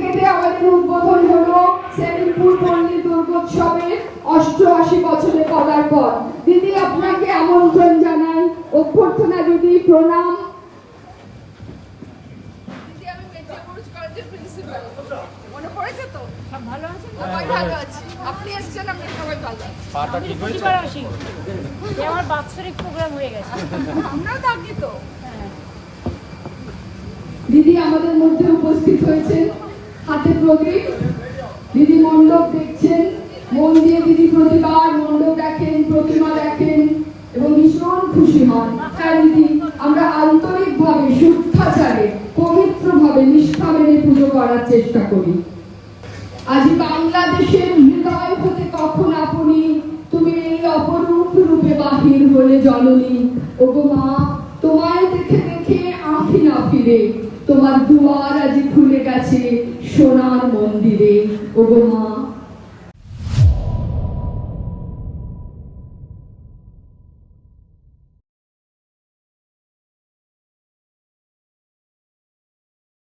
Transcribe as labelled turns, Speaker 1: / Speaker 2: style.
Speaker 1: কেটে আমাদের উদ্বোধন হলো সেলিমপুর পল্লী দুর্গোৎসবের 88 বছরে পদার্পণ। দিদি আপনাকে আমন্ত্রণ জানাই। অভ্যর্থনা দিদি, প্রণাম। দিদি আমি মেদিনীপুর কলেজের প্রিন্সিপাল। মনে পড়েছে তো? সব ভালো আছেন? সবাই ভালো আছি। আপনি এসেছেন, আমরা সবাই ভালো আছি।
Speaker 2: পাটা ঠিক হয়েছে?
Speaker 3: আমার বাৎসরিক প্রোগ্রাম হয়ে গেছে।
Speaker 1: আমরাও থাকি তো। দিদি আমাদের মধ্যে উপস্থিত হয়েছেন, হাতে প্রদীপ। দিদি মণ্ডপ দেখছেন, মন দিয়ে দিদি প্রতিবার মণ্ডপ দেখেন, প্রতিমা দেখেন এবং ভীষণ খুশি হন। হ্যাঁ দিদি, আমরা আন্তরিকভাবে, শুদ্ধাচারে, পবিত্রভাবে, নিষ্ঠা মেনে পুজো করার চেষ্টা করি। আজ বাংলাদেশের হৃদয় হতে কখন আপনি তুমি এই অপরূপ রূপে বাহির হলে জননী। ওগো মা, তোমায় দেখে দেখে আঁখি না ফিরে, তোমার দুয়ার আজ খুলে গেছে সোনার মন্দিরে। ওগো মা,